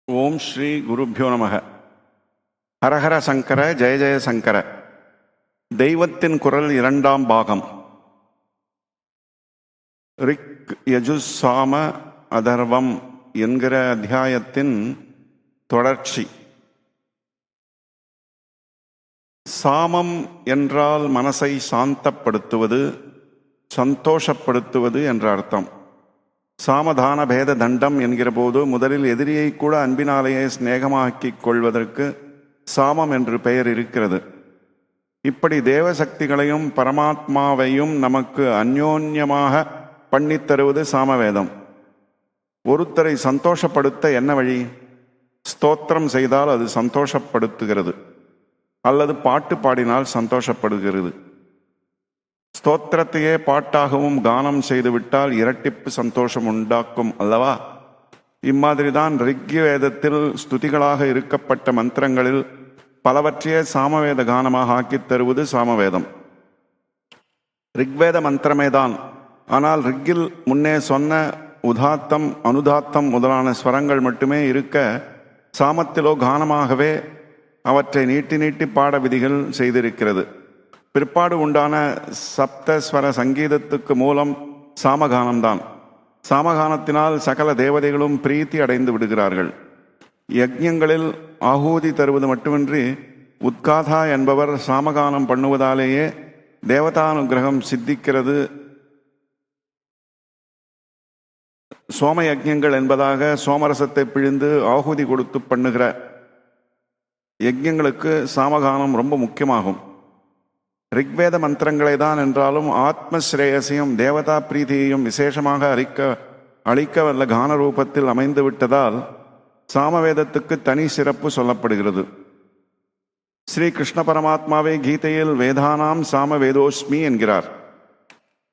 ஓம் ஸ்ரீ குருப்யோ நமக. ஹரஹர சங்கர, ஜெய ஜெய சங்கர. தெய்வத்தின் குரல் இரண்டாம் பாகம். ரிக் யஜுஸ் சாம அதர்வம் என்கிற அத்தியாயத்தின் தொடர்ச்சி. சாமம் என்றால் மனசை சாந்தப்படுத்துவது, சந்தோஷப்படுத்துவது என்ற அர்த்தம். சாமதான பேத தண்டம் என்கிற போது முதலில் எதிரியை கூட அன்பினாலேயே சிநேகமாக்கிக் கொள்வதற்கு சாமம் என்று பெயர் இருக்கிறது. இப்படி தேவசக்திகளையும் பரமாத்மாவையும் நமக்கு அந்யோன்யமாக பண்ணித்தருவது சாமவேதம். ஒருத்தரை சந்தோஷப்படுத்த என்ன வழி? ஸ்தோத்திரம் செய்தால் அது சந்தோஷப்படுத்துகிறது, அல்லது பாட்டு பாடினால் சந்தோஷப்படுகிறது. ஸ்தோத்திரத்தையே பாட்டாகவும் கானம் செய்துவிட்டால் இரட்டிப்பு சந்தோஷம் உண்டாக்கும் அல்லவா? இம்மாதிரிதான் ரிக்வேதத்தில் ஸ்துதிகளாக இருக்கப்பட்ட மந்திரங்களில் பலவற்றையே சாமவேத கானமாக ஆக்கித் தருவது சாமவேதம். ரிக்வேத மந்திரமேதான். ஆனால் ரிக்கில் முன்னே சொன்ன உதாத்தம், அனுதாத்தம் முதலான ஸ்வரங்கள் மட்டுமே இருக்க, சாமத்திலோ கானமாகவே அவற்றை நீட்டி நீட்டி பாட விதிகள் செய்திருக்கிறது. பிற்பாடு உண்டான சப்தஸ்வர சங்கீதத்துக்கு மூலம் சாமகானம்தான். சாமகானத்தினால் சகல தேவதைகளும் பிரீத்தி அடைந்து விடுகிறார்கள். யஜ்ஞங்களில் ஆகூதி தருவது மட்டுமின்றி உத்காதா என்பவர் சாமகானம் பண்ணுவதாலேயே தேவதானுகிரகம் சித்திக்கிறது. சோம யஜ்ஞங்கள் என்பதாக சோமரசத்தை பிழிந்து ஆகுதி கொடுத்து பண்ணுகிற யஜ்ஞங்களுக்கு சாமகானம் ரொம்ப முக்கியமாகும். ரிக்வேத மந்திரங்களை தான் என்றாலும் ஆத்மஸ்ரேயசையும் தேவதா பிரீதியையும் விசேஷமாக அளிக்க வல்ல கான ரூபத்தில் அமைந்து விட்டதால் சாமவேதத்துக்கு தனி சிறப்பு சொல்லப்படுகிறது. ஸ்ரீ கிருஷ்ண பரமாத்மாவே கீதையில் வேதானாம் சாம வேதோஸ்மி என்கிறார்.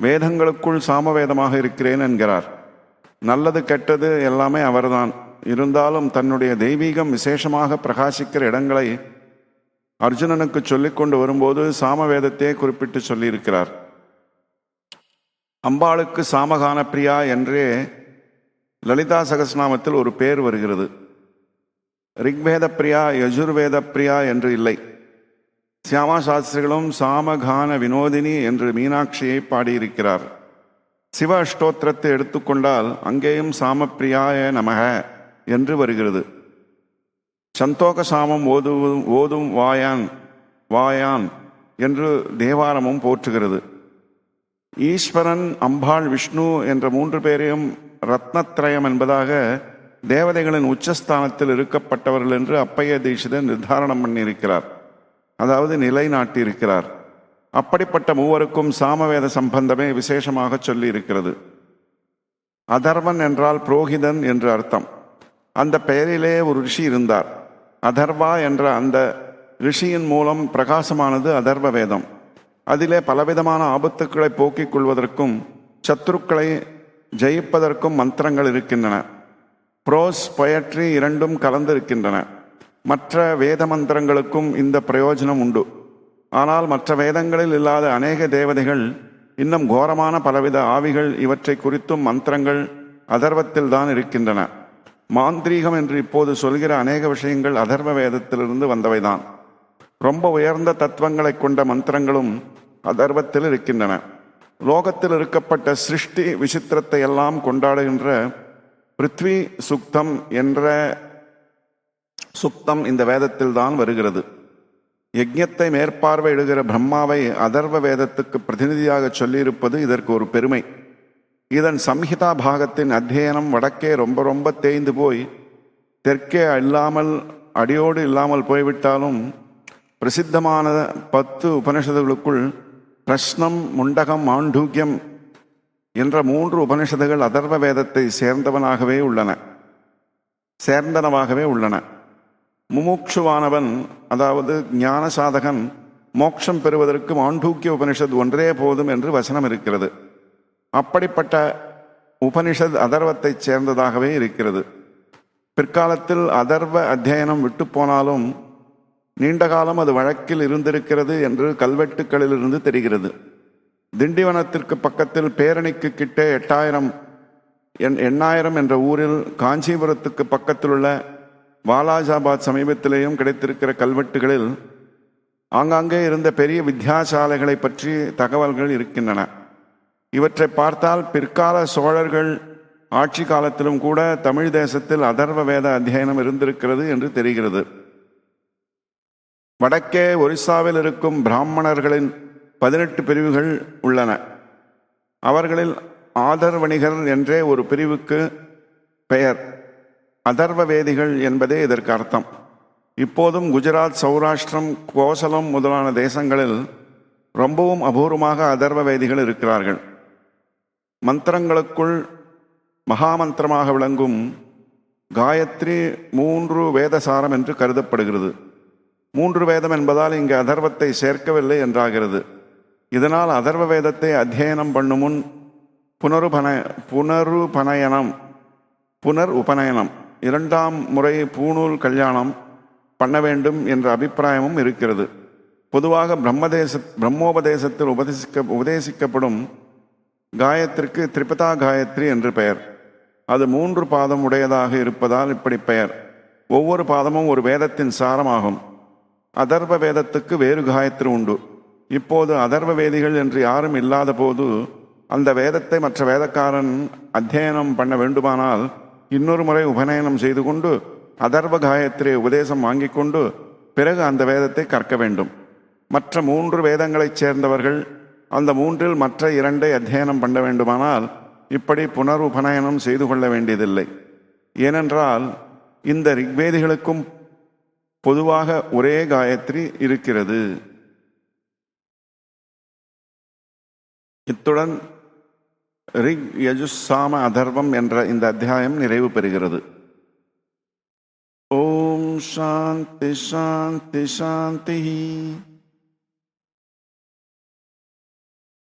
வேதங்களுக்குள் சாமவேதமாக இருக்கிறேன் என்கிறார். நல்லது கெட்டது எல்லாமே அவர்தான். இருந்தாலும் தன்னுடைய தெய்வீகம் விசேஷமாக பிரகாசிக்கிற இடங்களை அர்ஜுனனுக்கு சொல்லிக்கொண்டு வரும்போது சாமவேதத்தையே குறிப்பிட்டு சொல்லியிருக்கிறார். அம்பாளுக்கு சாமகான பிரியா என்றே லலிதா சகஸ்நாமத்தில் ஒரு பேர் வருகிறது. ரிக்வேத பிரியா, யஜுர்வேத பிரியா என்று இல்லை. சியாமா சாஸ்திரிகளும் சாமகான வினோதினி என்று மீனாட்சியை பாடியிருக்கிறார். சிவ அஷ்டோத்திரத்தை எடுத்துக்கொண்டால் அங்கேயும் சாமப்பிரியாய நமக என்று வருகிறது. சந்தோக சாமம் ஓதும் வாயான் என்று தேவாரமும் போற்றுகிறது. ஈஸ்வரன், அம்பாள், விஷ்ணு என்ற மூன்று பேரையும் ரத்னத்ரயம் என்பதாக தேவதைகளின் உச்சஸ்தானத்தில் இருக்கப்பட்டவர்கள் என்று அப்பைய தீட்சிதர் நிர்தாரணம் பண்ணியிருக்கிறார், அதாவது நிலைநாட்டியிருக்கிறார். அப்படிப்பட்ட மூவருக்கும் சாமவேத சம்பந்தமே விசேஷமாக சொல்லி இருக்கிறது. அதர்வன் என்றால் புரோகிதன் என்று அர்த்தம். அந்த பெயரிலே ஒரு ரிஷி இருந்தார். அதர்வா என்ற அந்த ரிஷியின் மூலம் பிரகாசமானது அதர்வ வேதம். அதிலே பலவிதமான ஆபத்துக்களை போக்கிக் கொள்வதற்கும் சத்துருக்களை ஜெயிப்பதற்கும் மந்திரங்கள் இருக்கின்றன. ப்ரோஸ், பொயட்ரி இரண்டும் கலந்திருக்கின்றன. மற்ற வேத மந்திரங்களுக்கும் இந்த பிரயோஜனம் உண்டு. ஆனால் மற்ற வேதங்களில் இல்லாத அநேக தேவதைகள், இன்னும் கோரமான பலவித ஆவிகள் இவற்றை குறித்தும் மந்திரங்கள் அதர்வத்தில் தான் இருக்கின்றன. மாந்திரீகம் என்று இப்போது சொல்கிற அநேக விஷயங்கள் அதர்வ வேதத்திலிருந்து வந்தவைதான். ரொம்ப உயர்ந்த தத்துவங்களை கொண்ட மந்திரங்களும் அதர்வத்தில் இருக்கின்றன. லோகத்தில் இருக்கப்பட்ட சிருஷ்டி விசித்திரத்தை எல்லாம் கொண்டாடுகின்ற பிருத்வி சுக்தம் என்ற சுக்தம் இந்த வேதத்தில் தான் வருகிறது. யஜ்ஞத்தை மேற்பார்வையிடுகிற பிரம்மாவை அதர்வ வேதத்துக்கு பிரதிநிதியாக சொல்லியிருப்பது இதற்கு ஒரு பெருமை. இதன் சம்ஹிதா பாகத்தின் அத்தியனம் வடக்கே ரொம்ப தேய்ந்து போய் தெற்கே அடியோடு இல்லாமல் போய்விட்டாலும் பிரசித்தமான 10 உபனிஷதுகளுக்குள் பிரஷ்னம், முண்டகம், மாண்டூக்கியம் என்ற 3 உபனிஷதுகள் அதர்வ வேதத்தை சேர்ந்தனவாகவே உள்ளன. முமுட்சுவானவன், அதாவது ஞான சாதகன், மோட்சம் பெறுவதற்கு மாண்டூக்கிய உபனிஷத் ஒன்றே போதும் என்று வசனம் இருக்கிறது. அப்படிப்பட்ட உபனிஷத் அதர்வத்தை சேர்ந்ததாகவே இருக்கிறது. பிற்காலத்தில் அதர்வ அத்தியனம் விட்டு போனாலும் நீண்ட காலம் அது வழக்கில் இருந்திருக்கிறது என்று கல்வெட்டுக்களிலிருந்து தெரிகிறது. திண்டிவனத்திற்கு பக்கத்தில் பேரணிக்கு கிட்டே 8000 என்ற ஊரில் காஞ்சிபுரத்துக்கு பக்கத்திலுள்ள வாலாஜாபாத் சமீபத்திலேயும் கிடைத்திருக்கிற கல்வெட்டுகளில் ஆங்காங்கே இருந்த பெரிய வித்யாசாலைகளை பற்றி தகவல்கள் இருக்கின்றன. இவற்றை பார்த்தால் பிற்கால சோழர்கள் ஆட்சி காலத்திலும் கூட தமிழ் தேசத்தில் அதர்வ வேத அத்தியனம் இருந்திருக்கிறது என்று தெரிகிறது. வடக்கே ஒரிசாவில் இருக்கும் பிராமணர்களின் 18 பிரிவுகள் உள்ளன. அவர்களில் ஆதர்வணிகர் என்றே ஒரு பிரிவுக்கு பெயர். அதர்வ வேதிகள் என்பதே இதற்கு அர்த்தம். இப்போதும் குஜராத், சௌராஷ்டிரம், கோசலம் முதலான தேசங்களில் ரொம்பவும் அபூர்வமாக அதர்வ வேதிகள் இருக்கிறார்கள். மந்திரங்களுக்குள் மகாமந்திரமாக விளங்கும் காயத்ரி 3 வேதசாரம் என்று கருதப்படுகிறது. 3 வேதம் என்பதால் இங்கு அதர்வத்தை சேர்க்கவில்லை என்றாகிறது. இதனால் அதர்வ வேதத்தை அத்தியனம் பண்ணும் முன் புனர் உபநயனம் 2ஆம் முறை பூணூல் கல்யாணம் பண்ண வேண்டும் என்ற அபிப்பிராயமும் இருக்கிறது. பொதுவாக பிரம்மோபதேசத்தில் உபதேசிக்கப்படும் காயத்திற்கு திரிபதா காயத்ரி என்று பெயர். அது 3 பாதம் உடையதாக இருப்பதால் இப்படி பெயர். ஒவ்வொரு பாதமும் ஒரு வேதத்தின் சாரமாகும். அதர்வ வேதத்துக்கு வேறு காயத்ரி உண்டு. இப்போது அதர்வ வேதிகள் என்று யாரும் இல்லாத போது அந்த வேதத்தை மற்ற வேதக்காரன் அத்தியனம் பண்ண வேண்டுமானால் இன்னொரு முறை உபநயனம் செய்து கொண்டு அதர்வ காயத்ரி உபதேசம் வாங்கி கொண்டு பிறகு அந்த வேதத்தை கற்க வேண்டும். மற்ற 3 வேதங்களைச் சேர்ந்தவர்கள் அந்த 3இல் மற்ற 2ஐ அத்தியனம் பண்ண வேண்டுமானால் இப்படி புனர் உபநயனம் செய்து கொள்ள வேண்டியதில்லை. ஏனென்றால் இந்த ரிக்வேதிகளுக்கும் பொதுவாக ஒரே காயத்ரி இருக்கிறது. இத்துடன் ரிக், யஜுஸ், சாம, அதர்வம் என்ற இந்த அத்தியாயம் நிறைவு பெறுகிறது. ஓம் சாந்தி சாந்தி சாந்தி.